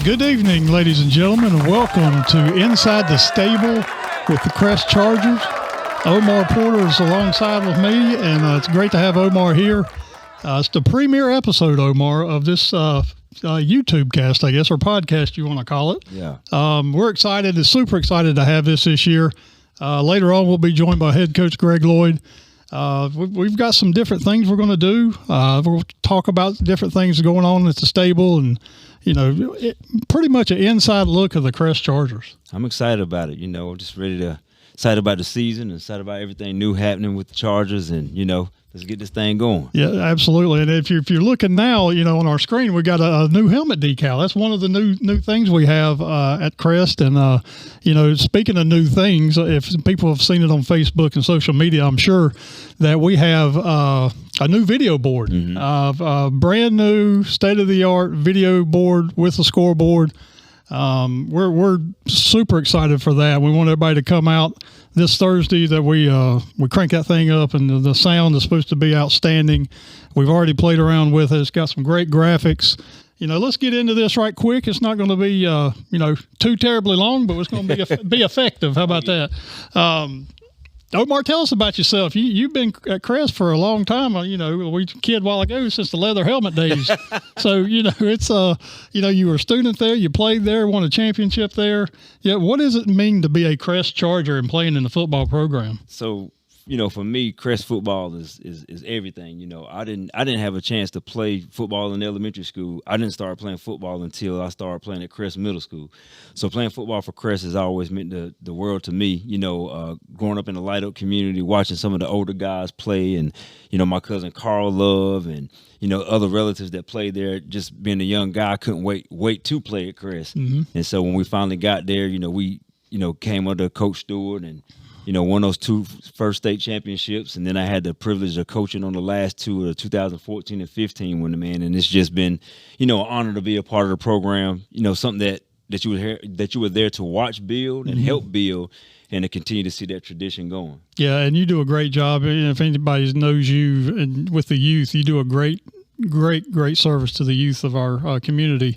Good evening, ladies and gentlemen, and welcome to Inside the Stable with the Crest Chargers. Omar Porter is alongside with me, and it's great to have Omar here. It's the premiere episode, Omar, of this YouTube cast, I guess, or podcast you want to call it. Yeah. We're excited, super excited to have this year. Later on, we'll be joined by head coach Greg Lloyd. We've got some different things we're going to do. We'll talk about different things going on at the stable and, pretty much an inside look of the Crest Chargers. I'm excited about it. I'm just excited about the season and excited about everything new happening with the Chargers and, let's get this thing going. Yeah, absolutely. And if you're looking now, on our screen, we got a new helmet decal. That's one of the new things we have at Crest. And, speaking of new things, if people have seen it on Facebook and social media, I'm sure that we have a new video board, brand new state-of-the-art video board with a scoreboard. We're super excited for that. We want everybody to come out this Thursday that we crank that thing up, and the sound is supposed to be outstanding. We've already played around with it. It's got some great graphics. Let's get into this right quick. It's not going to be too terribly long, but it's going to be effective. How about that? Omar, tell us about yourself. You've been at Crest for a long time. We kid a while ago since the leather helmet days. So, it's you were a student there, you played there, won a championship there. Yeah, what does it mean to be a Crest Charger and playing in the football program? So, for me, Crest football is everything. I didn't have a chance to play football in elementary school. I didn't start playing football until I started playing at Crest Middle School. So playing football for Crest has always meant the world to me. Growing up in the Light Oak community, watching some of the older guys play, and my cousin Carl Love, and other relatives that played there. Just being a young guy, I couldn't wait to play at Crest. And so when we finally got there, we came under Coach Stewart and won those two first state championships, and then I had the privilege of coaching on the last two of 2014 and 15 when and it's just been, an honor to be a part of the program, something that you were there to watch build and help build and to continue to see that tradition going. Yeah, and you do a great job. If anybody knows you and with the youth, you do a great service to the youth of our community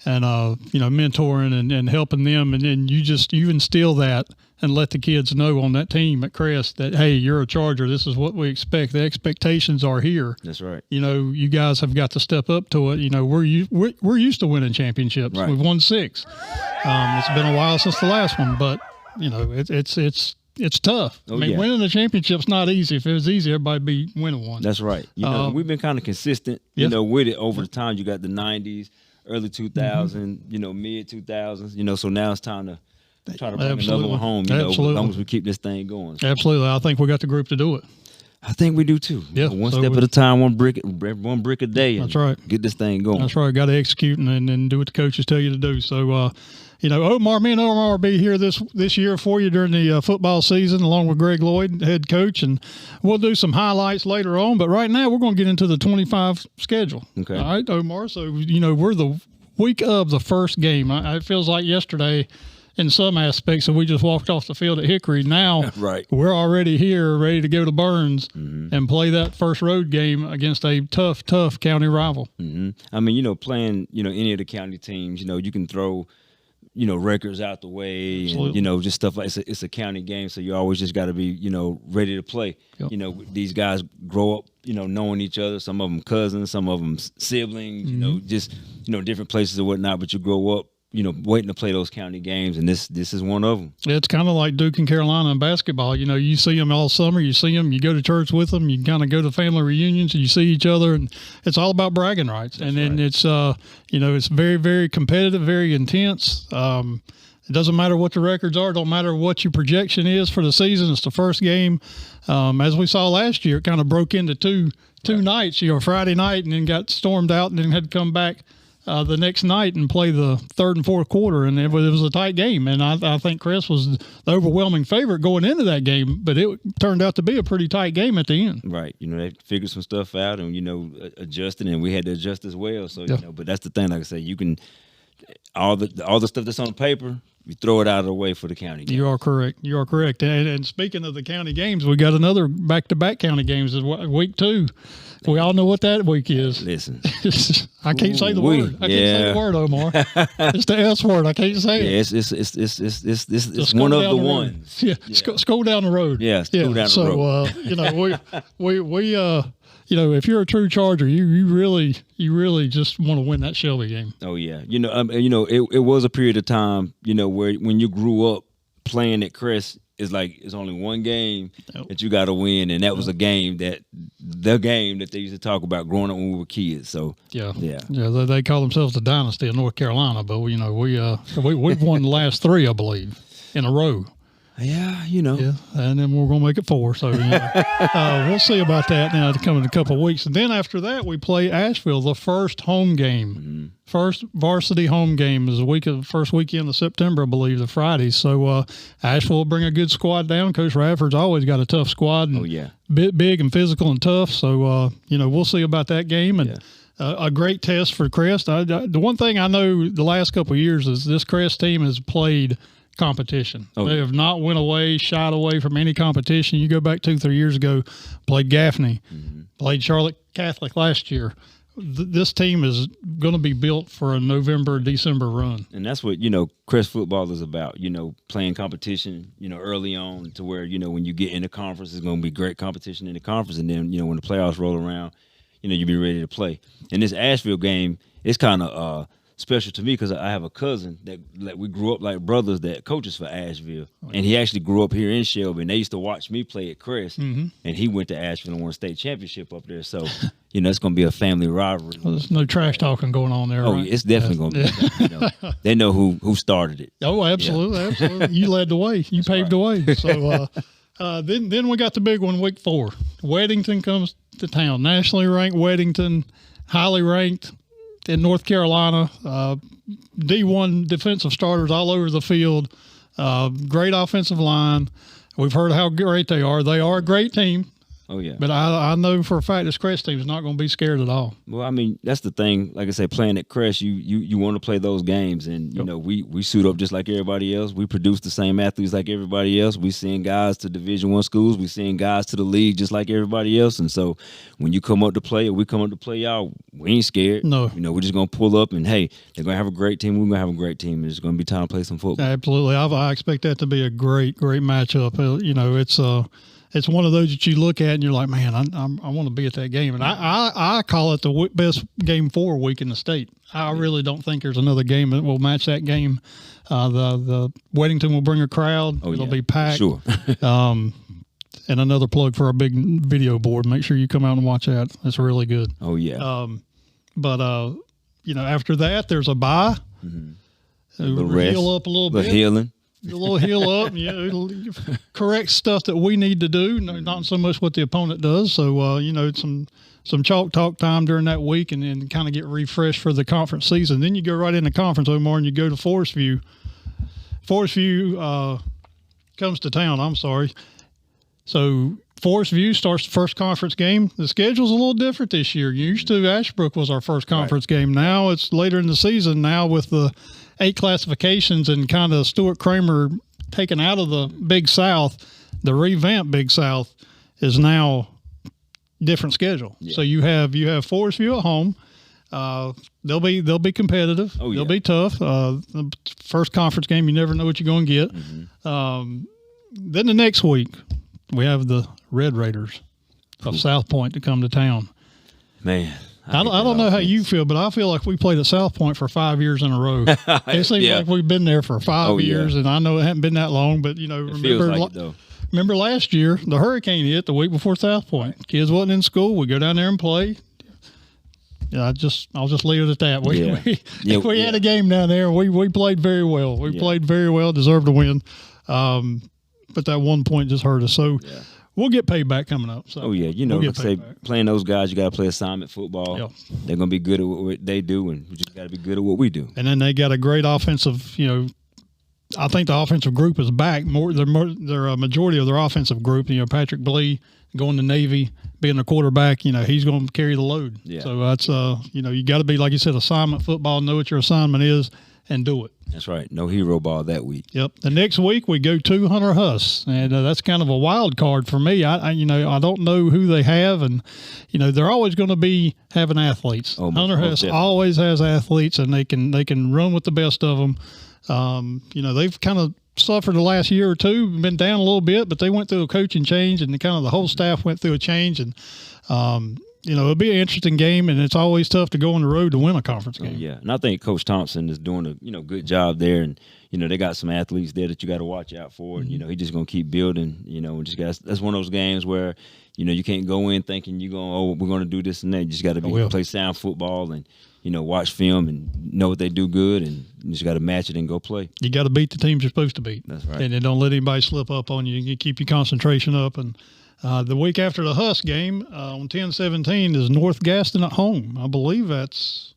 and, mentoring and helping them. And then you instill that and let the kids know on that team at Crest that, hey, you're a Charger. This is what we expect. The expectations are here. That's right. You guys have got to step up to it. We're used to winning championships. Right. We've won 6. It's been a while since the last one, but it's tough. Winning a championship's not easy. If it was easy, everybody'd be winning one. That's right. We've been kind of consistent, with it over the time. You got the 90s, early 2000s, mid 2000s, so now it's time to try to bring another one home, as long as we keep this thing going. So. Absolutely. I think we got the group to do it. I think we do too. Yeah. One step at a time, one brick a day. That's right. Get this thing going. That's right. Got to execute and do what the coaches tell you to do. So, Omar, me and Omar will be here this year for you during the football season, along with Greg Lloyd, head coach, and we'll do some highlights later on. But right now, we're going to get into the 25 schedule. Okay. All right, Omar. So, we're the week of the first game. It feels like yesterday in some aspects, so we just walked off the field at Hickory. Now right. We're already here, ready to go to Burns and play that first road game against a tough county rival. I mean, playing, any of the county teams, you can throw, records out the way and, just stuff like it's a county game. So you always just got to be, ready to play. Yep. These guys grow up, knowing each other. Some of them cousins, some of them siblings, just, different places and whatnot. But you grow up, waiting to play those county games, and this is one of them. It's kind of like Duke and Carolina in basketball. You see them all summer. You see them. You go to church with them. You kind of go to family reunions, and you see each other, and it's all about bragging rights. That's and then it's it's very, very competitive, very intense. It doesn't matter what the records are. Don't matter what your projection is for the season. It's the first game. As we saw last year, it kind of broke into two nights. Friday night, and then got stormed out, and then had to come back the next night and play the third and fourth quarter, and it was a tight game. And I think Crest was the overwhelming favorite going into that game, but it turned out to be a pretty tight game at the end. Right. They figured some stuff out and, adjusted, and we had to adjust as well. So, but that's the thing, like I say, you can all the stuff that's on paper, you throw it out of the way for the county game. You are correct. And speaking of the county games, we got another back-to-back county games. Week 2 We all know what that week is. Listen. I can't say the word. I can't say the word, Omar. It's the S word. I can't say it. Yeah, it's one of the ones. Yeah, school down the road. Yeah, school down the road. So, we if you're a true Charger, you really just want to win that Shelby game. Oh yeah, it was a period of time, where when you grew up playing at Crest, it's only one game that you got to win, and that was the game that they used to talk about growing up when we were kids. So yeah. They call themselves the Dynasty of North Carolina, but we've won the last 3, I believe, in a row. Yeah, Yeah, and then we're going to make it 4. So we'll see about that now to come in a couple of weeks. And then after that, we play Asheville, the first home game. Mm-hmm. First varsity home game is first weekend of September, I believe, the Friday. So Asheville will bring a good squad down. Coach Radford's always got a tough squad. And big and physical and tough. So, we'll see about that game. And a great test for Crest. The one thing I know the last couple of years is this Crest team has played competition. They have not shied away from any competition. You go back 2-3 years ago, played Gaffney, played Charlotte Catholic last year. This team is going to be built for a November, December run. And that's what, Crest football is about, playing competition, early on to where, when you get in the conference, it's going to be great competition in the conference. And then, when the playoffs roll around, you'll be ready to play. And this Asheville game, it's kind of special to me because I have a cousin that we grew up like brothers that coaches for Asheville. And he actually grew up here in Shelby, and they used to watch me play at Crest. And he went to Asheville and won a state championship up there. So, it's going to be a family rivalry. Well, there's no trash talking going on there. Oh, right? It's definitely going to be. They know who started it. Oh, absolutely, absolutely. You led the way. You paved the way. So then we got the big one, week 4. Weddington comes to town. Nationally ranked Weddington, highly ranked in North Carolina, D1 defensive starters all over the field, great offensive line. We've heard how great they are. They are a great team. Oh, yeah. But I know for a fact this Crest team is not going to be scared at all. Well, I mean, that's the thing. Like I said, playing at Crest, you want to play those games. And, we suit up just like everybody else. We produce the same athletes like everybody else. We send guys to Division I schools. We send guys to the league just like everybody else. And so when you come up to play or we come up to play y'all, we ain't scared. No. We're just going to pull up and, hey, they're going to have a great team. We're going to have a great team. And it's going to be time to play some football. Absolutely. I expect that to be a great matchup. It's one of those that you look at and you're like, man, I want to be at that game. And I call it the best Game 4 week in the state. I really don't think there's another game that will match that game. The Weddington will bring a crowd. It'll be packed. Sure. And another plug for our big video board. Make sure you come out and watch that. It's really good. Oh, yeah. But after that, there's a bye. Heal up a little bit. Healing. A little heal up, correct stuff that we need to do, not so much what the opponent does. So, some chalk talk time during that week and then kind of get refreshed for the conference season. Then you go right into conference, Omar, and you go to Forest View. Forest View comes to town, I'm sorry. So Forest View starts the first conference game. The schedule's a little different this year. Used to Ashbrook was our first conference game. Now it's later in the season. Now with the 8 classifications and kind of Stuart Kramer taken out of the Big South, the revamped Big South is now different schedule. Yeah. So you have Forest View at home. They'll be competitive. Oh, yeah. They'll be tough. The first conference game, you never know what you're going to get. Then the next week, we have the Red Raiders of South Point to come to town. Man. I don't know how you feel, but I feel like we played at South Point for 5 years in a row. It seems like we've been there for 5 years, and I know it hasn't been that long, but, remember last year, the hurricane hit the week before South Point. Kids wasn't in school. We go down there and play. I'll just leave it at that. We had a game down there. We played very well. We played very well, deserved to win. But that 1 point just hurt us. So we'll get payback coming up. So playing those guys, you got to play assignment football. Yep. They're going to be good at what they do, and we just got to be good at what we do. And then they got a great offensive, I think the offensive group is back. They're a majority of their offensive group. Patrick Blee going to Navy, being a quarterback, he's going to carry the load. Yeah. So that's, you got to be, like you said, assignment football, know what your assignment is, and do it. That's right. No hero ball that week. Yep. The next week we go to Hunter Huss, and that's kind of a wild card for me. I don't know who they have, and they're always going to be having athletes. Hunter Huss always has athletes, and they can run with the best of them. They've kind of suffered the last year or two, been down a little bit, but they went through a coaching change, and the whole staff went through a change, and it'll be an interesting game, and it's always tough to go on the road to win a conference game. Yeah, and I think Coach Thompson is doing a good job there, and they got some athletes there that you got to watch out for, and he's just gonna keep building. That's one of those games where you can't go in thinking we're gonna do this and that. You just got to play sound football and watch film and know what they do good, and you just got to match it and go play. You got to beat the teams you're supposed to beat. That's right, and then don't let anybody slip up on you. You keep your concentration up and. The week after the Huss game on 10/17 is North Gaston at home. I believe that's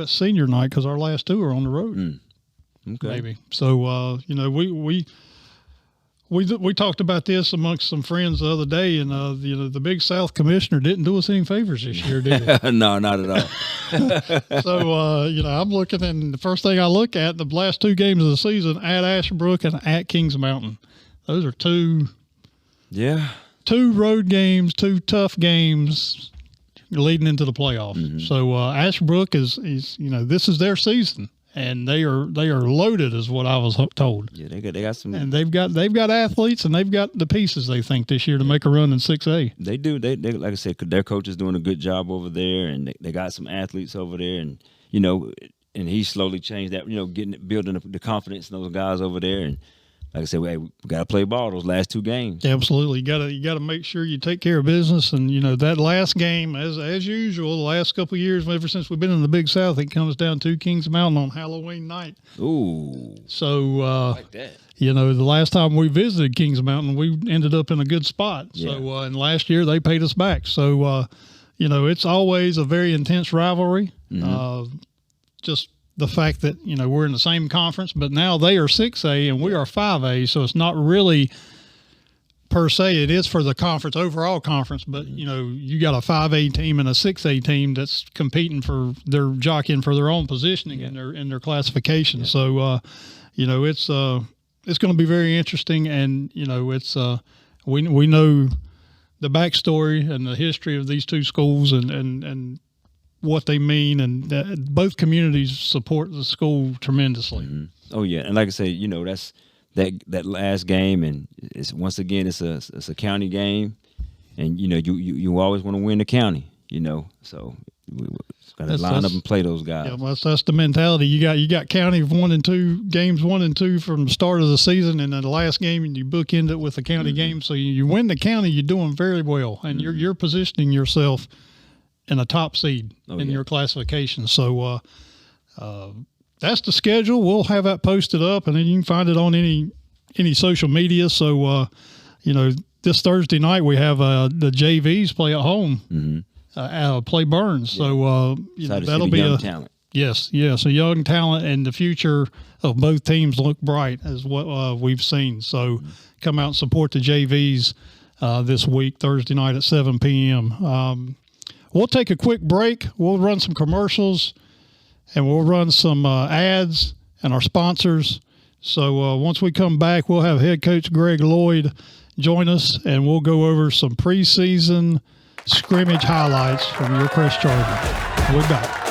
senior night because our last two are on the road. Okay. Maybe. So we talked about this amongst some friends the other day, and the Big South commissioner didn't do us any favors this year, did he? No, not at all. So I'm looking, and the first thing I look at the last two games of the season at Ashbrook and at Kings Mountain. Those are two road games, two tough games leading into the playoffs. Mm-hmm. So Ashbrook is this is their season, and they are loaded, is what I was told. Yeah, they got some, and they've got athletes, and they've got the pieces they think this year to make a run in 6A. They do. They like I said, their coach is doing a good job over there, and they got some athletes over there, and and he slowly changed that. Building the confidence in those guys over there, and. Like I said, we got to play ball those last two games. Absolutely, you got to make sure you take care of business, and that last game, as usual, the last couple of years, ever since we've been in the Big South, it comes down to Kings Mountain on Halloween night. Ooh, so like that. The last time we visited Kings Mountain, we ended up in a good spot. Yeah. So and last year they paid us back. So it's always a very intense rivalry. Mm-hmm. Just. The fact that, we're in the same conference, but now they are 6A and we are 5A, so it's not really per se. It is for the conference, overall conference, but, you got a 5A team and a 6A team that's competing jockeying for their own positioning in their classification. Yeah. So, it's going to be very interesting, and, it's we know the backstory and the history of these two schools and what they mean, and both communities support the school tremendously. Mm-hmm. Oh yeah, and like I say, that's that last game, and it's once again it's a county game, and you always want to win the county, so we got to line up and play those guys. Yeah, that's the mentality. You got county 1 and 2 games, 1 and 2 from the start of the season, and then the last game, and you bookend it with a county game. So you win the county, you're doing very well, and you're positioning yourself in a top seed in your classification. So that's the schedule. We'll have that posted up, and then you can find it on any social media. So, this Thursday night we have the JVs play at home, play Burns. Yeah. So, that'll be young talent. Yes, a young talent, and the future of both teams look bright, as what we've seen. So come out and support the JVs this week, Thursday night at 7 p.m. We'll take a quick break. We'll run some commercials, and we'll run some ads and our sponsors. So once we come back, we'll have head coach Greg Lloyd join us, and we'll go over some preseason scrimmage highlights from your Crest Chargers. We'll be back.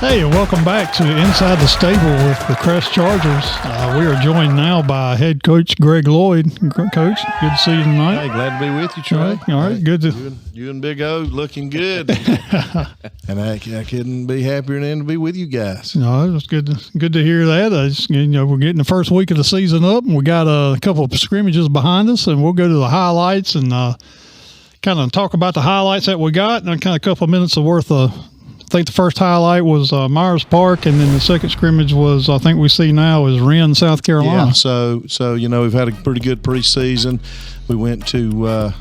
Hey, and welcome back to Inside the Stable with the Crest Chargers. We are joined now by head coach Greg Lloyd. Coach, good to see you tonight. Hey, glad to be with you, Trey. All right, good to you and Big O looking good, and I couldn't be happier than to be with you guys. No, it's good to hear that. We're getting the first week of the season up, and we got a couple of scrimmages behind us, and we'll go to the highlights and kind of talk about the highlights that we got, and kind of a couple of minutes of worth of. I think the first highlight was Myers Park, and then the second scrimmage was, I think we see now, is Wren, South Carolina. Yeah, so we've had a pretty good preseason. We went to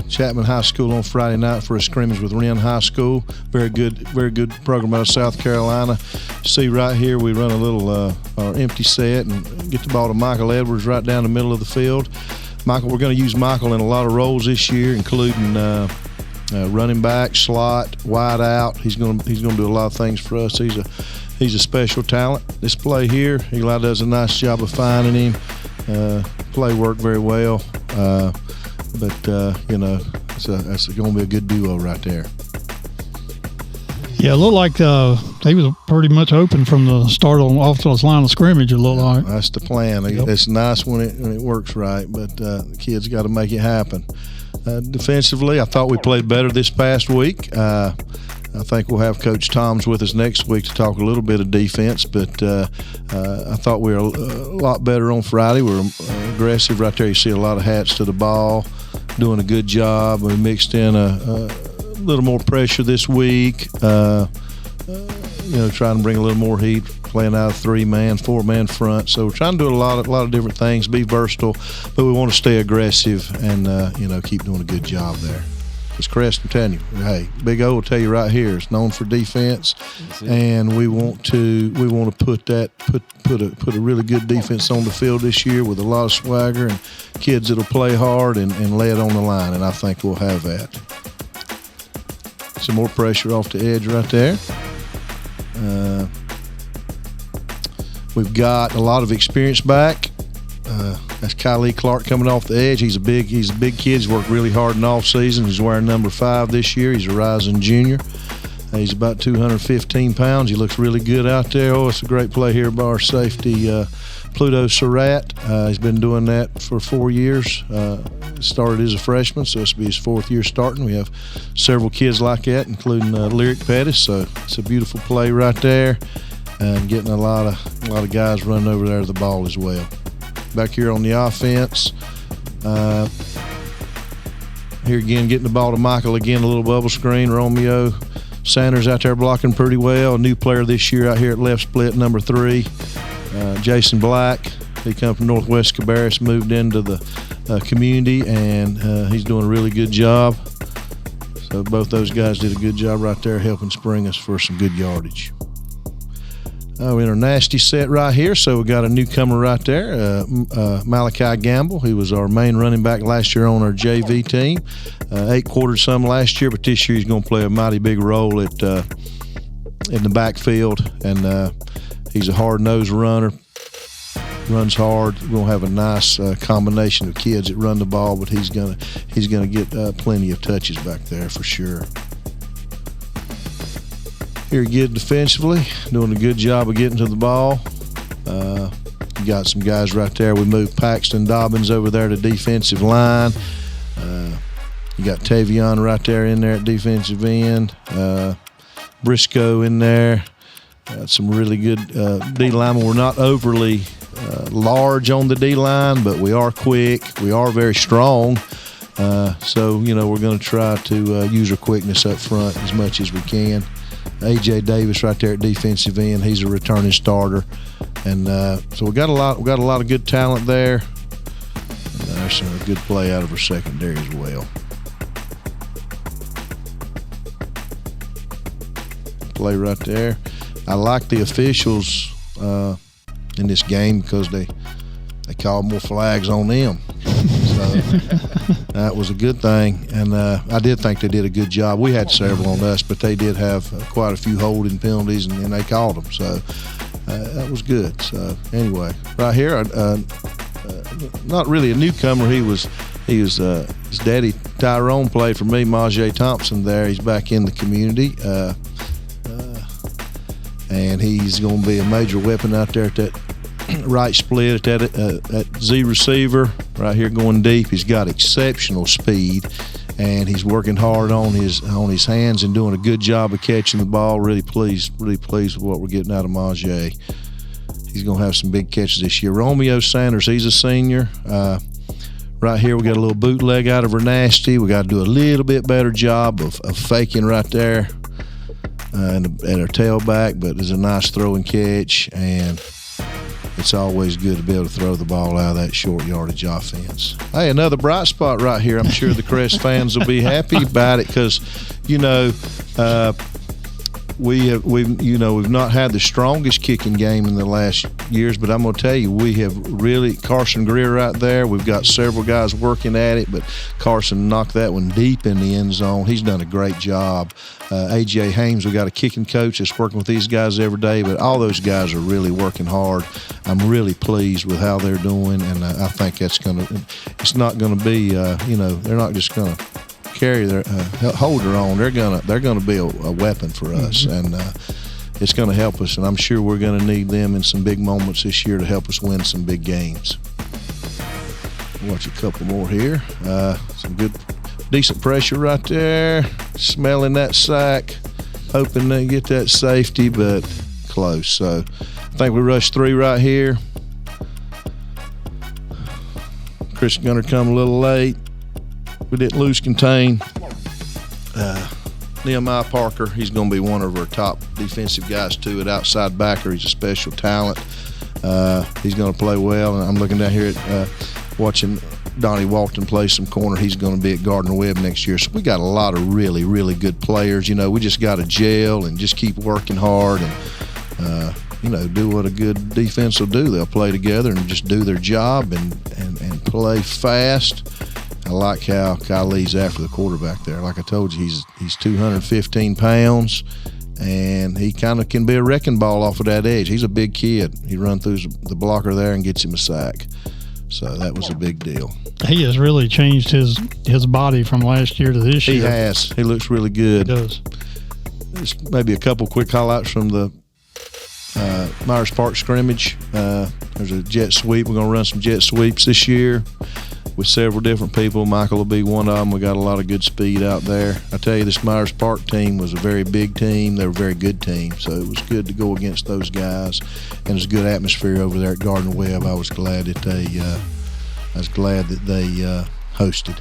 Chapman High School on Friday night for a scrimmage with Wren High School. Very good program out of South Carolina. See right here, we run a little our empty set and get the ball to Michael Edwards right down the middle of the field. We're going to use Michael in a lot of roles this year, including running back, slot, wide out. He's going to do a lot of things for us. He's a special talent. This play here, Eli does a nice job of finding him. Play worked very well, but that's going to be a good duo right there. Yeah, it looked like he was pretty much open from the start off to his line of scrimmage. It looked like that's the plan. Yep. It's nice when it works right, but the kids got to make it happen. Defensively, I thought we played better this past week. I think we'll have Coach Toms with us next week to talk a little bit of defense, but I thought we were a lot better on Friday. We were aggressive right there. You see a lot of hats to the ball, doing a good job. We mixed in a little more pressure this week, trying to bring a little more heat, playing out of 3-man, 4-man front. So we're trying to do a lot of different things, be versatile, but we want to stay aggressive and keep doing a good job there. It's Crest, I'm telling you. Hey, Big O will tell you right here, it's known for defense, and we want to put a really good defense on the field this year with a lot of swagger and kids that'll play hard and lay it on the line, and I think we'll have that. Some more pressure off the edge right there. We've got a lot of experience back. That's Kylie Clark coming off the edge. He's a big kid. He's worked really hard in off season. He's wearing number 5 this year. He's a rising junior. He's about 215 pounds. He looks really good out there. Oh, it's a great play here by our safety, Pluto Surratt. He's been doing that for 4 years. Started as a freshman, so this will be his 4th year starting. We have several kids like that, including Lyric Pettis. So it's a beautiful play right there, and getting a lot of guys running over there to the ball as well. Back here on the offense, here again, getting the ball to Michael again, a little bubble screen. Romeo Sanders out there blocking pretty well. A new player this year out here at left split, number 3. Jason Black, he come from Northwest Cabarrus, moved into the community, and he's doing a really good job. So both those guys did a good job right there helping spring us for some good yardage. We're in our nasty set right here, so we got a newcomer right there, Malachi Gamble. He was our main running back last year on our JV team. 8 quarters some last year, but this year he's going to play a mighty big role in the backfield, and he's a hard-nosed runner, runs hard. We're going to have a nice combination of kids that run the ball, but he's gonna get plenty of touches back there for sure. Here again defensively, doing a good job of getting to the ball. You got some guys right there. We moved Paxton Dobbins over there to defensive line. You got Tavion right there in there at defensive end. Briscoe in there. Some really good D linemen. We're not overly large on the D line, but we are quick. We are very strong. So we're going to try to use our quickness up front as much as we can. AJ Davis right there at defensive end. He's a returning starter, and so we got a lot of good talent there. And there's some good play out of our secondary as well. Play right there. I like the officials in this game because they called more flags on them. So that was a good thing, and I did think they did a good job. We had several on us, but they did have quite a few holding penalties, and they called them. So that was good. So anyway, right here, not really a newcomer. He was his daddy Tyrone played for me. Majay Thompson there. He's back in the community. and he's going to be a major weapon out there at that right split at that Z receiver right here going deep. He's got exceptional speed, and he's working hard on his hands and doing a good job of catching the ball. Really pleased with what we're getting out of Majay. He's going to have some big catches this year. Romeo Sanders, he's a senior. Right here we got a little bootleg out of Vernasty. We got to do a little bit better job of faking right there at our tailback, but there's a nice throw and catch, and it's always good to be able to throw the ball out of that short yardage offense. Hey, another bright spot right here. I'm sure the Crest fans will be happy about it because, we've not had the strongest kicking game in the last years, but I'm going to tell you, we have really, Carson Greer right there, we've got several guys working at it, but Carson knocked that one deep in the end zone. He's done a great job. A.J. Hames, we got a kicking coach that's working with these guys every day, but all those guys are really working hard. I'm really pleased with how they're doing, and I think it's not going to be, they're not just going to carry their hold their own. They're gonna be a weapon for us, and it's going to help us. And I'm sure we're going to need them in some big moments this year to help us win some big games. Watch a couple more here. Some good, decent pressure right there. Smelling that sack, hoping they get that safety, but close. So I think we rushed 3 right here. Chris Gunner come a little late. We didn't lose contain. Nehemiah Parker, he's going to be one of our top defensive guys too at outside backer. He's a special talent. He's going to play well, and I'm looking down here at watching Donnie Walton play some corner. He's going to be at Gardner-Webb next year. So we got a lot of really, really good players. We just got to gel and just keep working hard and do what a good defense will do. They'll play together and just do their job and play fast. I like how Kylie's after the quarterback there. Like I told you, he's 215 pounds, and he kind of can be a wrecking ball off of that edge. He's a big kid. He runs through the blocker there and gets him a sack. So that was a big deal. He has really changed his body from last year to this year. He has. He looks really good. He does. There's maybe a couple quick highlights from the Myers Park scrimmage. There's a jet sweep. We're going to run some jet sweeps this year with several different people. Michael will be one of them. We got a lot of good speed out there. I tell you, this Myers Park team was a very big team. They were a very good team, so it was good to go against those guys. And it's a good atmosphere over there at Gardner-Webb. I was glad that they hosted.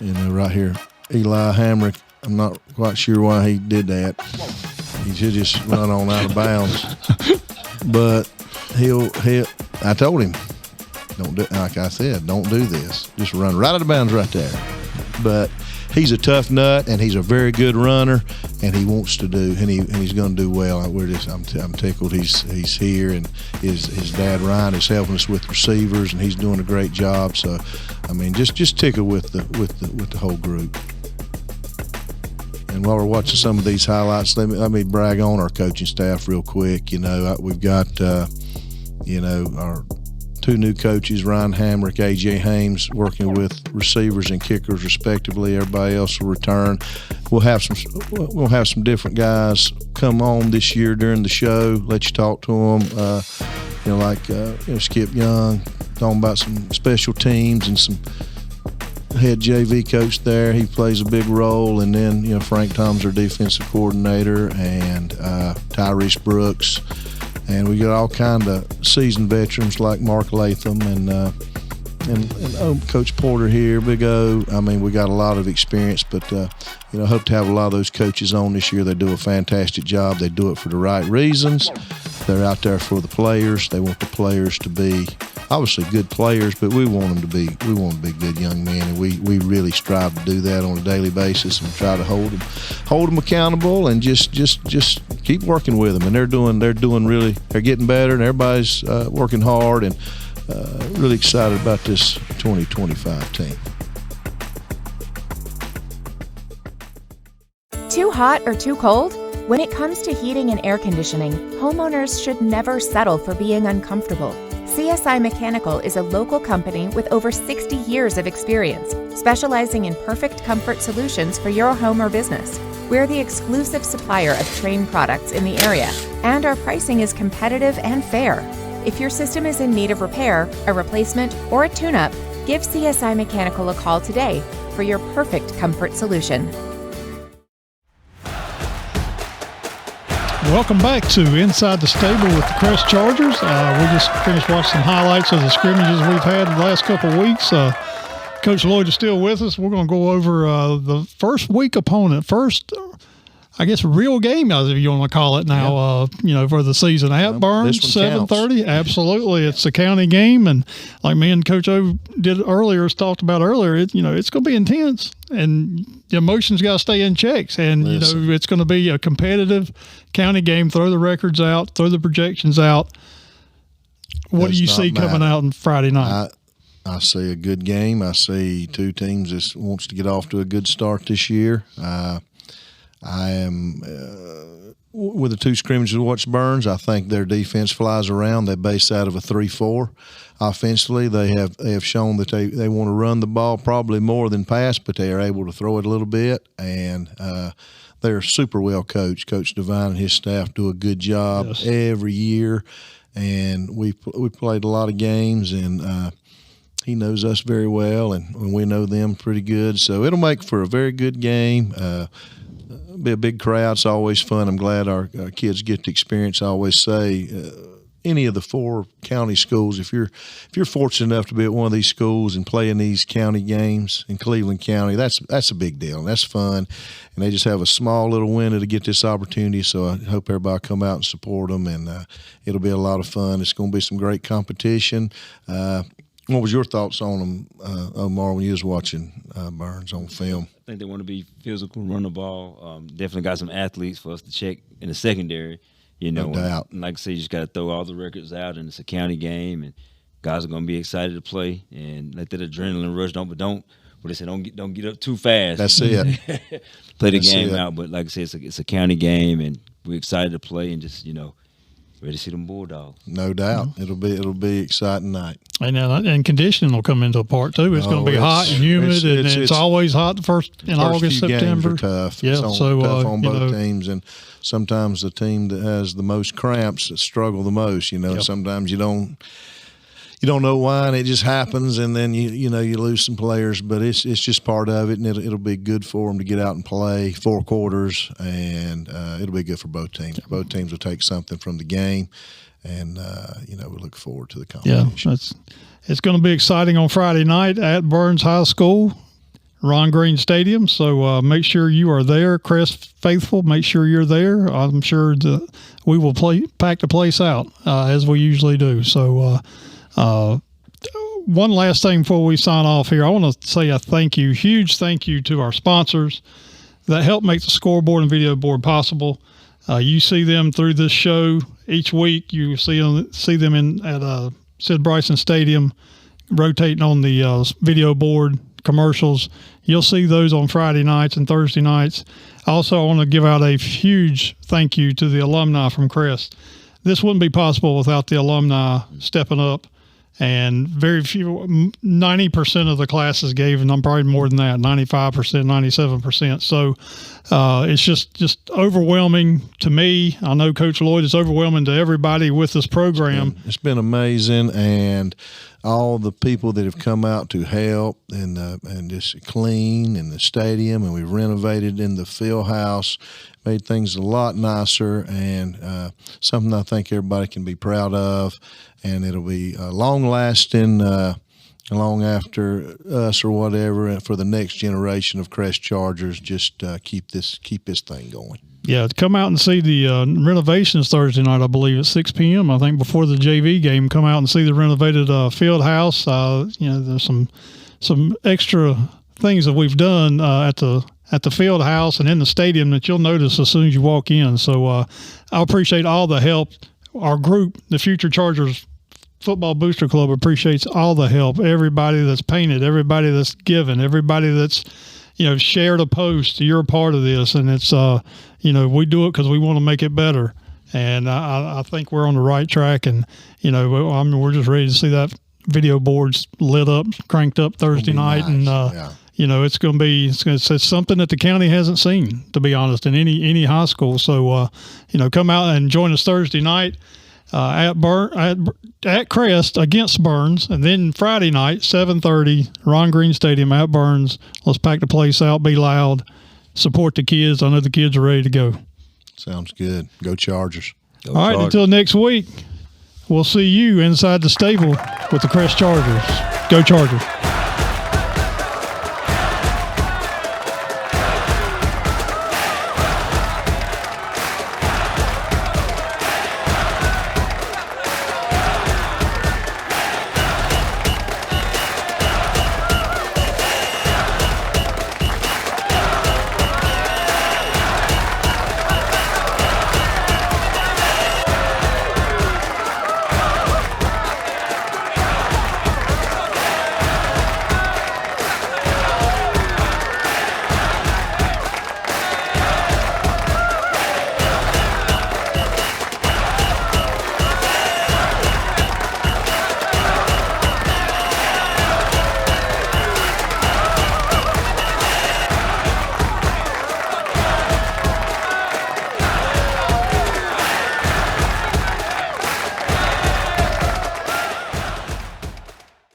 Right here, Eli Hamrick. I'm not quite sure why he did that. He should just run on out of bounds. But I told him, don't do, like I said, don't do this. Just run right out of bounds right there. But he's a tough nut, and he's a very good runner, and he wants to do, and he's going to do well. I'm tickled he's here, and his dad Ryan is helping us with receivers, and he's doing a great job. So, I mean, just tickled with the whole group. And while we're watching some of these highlights, let me brag on our coaching staff real quick. We've got our 2 new coaches, Ryan Hamrick, AJ Hames, working with receivers and kickers respectively. Everybody else will return. We'll have some different guys come on this year during the show. Let you talk to them. Skip Young, talking about some special teams, and some head JV coach there. He plays a big role. And then Frank Tom's our defensive coordinator, and Tyrese Brooks. And we got all kind of seasoned veterans like Mark Latham and Coach Porter here, Big O. I mean, we got a lot of experience, but hope to have a lot of those coaches on this year. They do a fantastic job. They do it for the right reasons. They're out there for the players. They want the players to be obviously good players, but we want them to be good young men, and we really strive to do that on a daily basis and try to hold them accountable and just keep working with them. And they're getting better, and everybody's working hard, and really excited about this 2025 team. Too hot or too cold? When it comes to heating and air conditioning, homeowners should never settle for being uncomfortable. CSI Mechanical is a local company with over 60 years of experience, specializing in perfect comfort solutions for your home or business. We're the exclusive supplier of Trane products in the area, and our pricing is competitive and fair. If your system is in need of repair, a replacement, or a tune-up, give CSI Mechanical a call today for your perfect comfort solution. Welcome back to Inside the Stable with the Crest Chargers. We just finished watching some highlights of the scrimmages we've had the last couple of weeks. Coach Lloyd is still with us. We're going to go over the first week opponent, I guess, real game, as you want to call it now, for the season at Burns, 7:30. Absolutely. It's a county game. And like me and Coach O talked about earlier, it's going to be intense and the emotions got to stay in checks. And, it's going to be a competitive county game. Throw the records out, throw the projections out. What do you see coming out on Friday night? I see a good game. I see two teams that wants to get off to a good start this year. I am with the two scrimmages we watched Burns. I think their defense flies around. They base out of a 3-4. Offensively, they have shown that they want to run the ball probably more than pass, but they are able to throw it a little bit. And they're super well coached. Coach Devine and his staff do a good job every year. And we played a lot of games, and he knows us very well, and we know them pretty good. So it'll make for a very good game. Be a big crowd. It's always fun. I'm glad our kids get to experience. I always say any of the 4 county schools, if you're fortunate enough to be at one of these schools and play in these county games in Cleveland County, that's a big deal. And that's fun. And they just have a small little window to get this opportunity. So I hope everybody come out and support them, and it'll be a lot of fun. It's going to be some great competition. What was your thoughts on them, Omar, when you was watching Burns on film? I think they want to be physical, run the ball. Definitely got some athletes for us to check in the secondary. No doubt. And like I said, you just got to throw all the records out, and it's a county game, and guys are going to be excited to play and let that adrenaline rush. Don't get up too fast. That's it. Play the game out. But like I said, it's a county game, and we're excited to play and just ready to see them Bulldogs. No doubt. Mm-hmm. It'll be exciting night. And conditioning will come into a part too. It's going to be hot and humid, and it's always hot in August, September. Games are tough. Yeah, it's tough on both teams, and sometimes the team that has the most cramps struggle the most. Sometimes you don't know why, and it just happens, and then you lose some players. But it's just part of it, and it'll be good for them to get out and play 4 quarters, and it'll be good for both teams. Both teams will take something from the game, and we look forward to the competition. Yeah, it's going to be exciting on Friday night at Burns High School, Ron Green Stadium. So make sure you are there, Crest faithful. Make sure you're there. I'm sure that we will pack the place out as we usually do. So. One last thing before we sign off here, I want to say a huge thank you to our sponsors that help make the scoreboard and video board possible. You see them through this show each week. You see them at Sid Bryson Stadium rotating on the video board commercials. You'll see those on Friday nights and Thursday nights. Also, I want to give out a huge thank you to the alumni from Crest. This wouldn't be possible without the alumni stepping up. And very few, 90% of the classes gave, and I'm probably more than that, 95%, 97%. So it's just overwhelming to me. I know Coach Lloyd is overwhelming to everybody with this program. It's been amazing, and all the people that have come out to help and just clean in the stadium, and we renovated in the field house, made things a lot nicer, and something I think everybody can be proud of. And it'll be long-lasting, long after us or whatever, for the next generation of Crest Chargers. Just keep this thing going. Yeah, come out and see the renovations Thursday night, I believe, at 6 p.m. I think before the JV game, come out and see the renovated field house. There's some extra things that we've done at the field house and in the stadium that you'll notice as soon as you walk in. So I appreciate all the help. Our group, the Future Chargers Football Booster Club, appreciates all the help. Everybody that's painted, everybody that's given, everybody that's, shared a post. You're a part of this, and it's, we do it because we want to make it better. And I think we're on the right track. And we're just ready to see that video boards lit up, cranked up Thursday night, nice. it's going to be it's something that the county hasn't seen, to be honest, in any high school. So, come out and join us Thursday night at Crest against Burns, and then Friday night 7:30 Ron Green Stadium at Burns. Let's pack the place out, be loud, support the kids. I know the kids are ready to go. Sounds good. Go Chargers. All right, until next week, we'll see you inside the stable with the Crest Chargers. Go Chargers.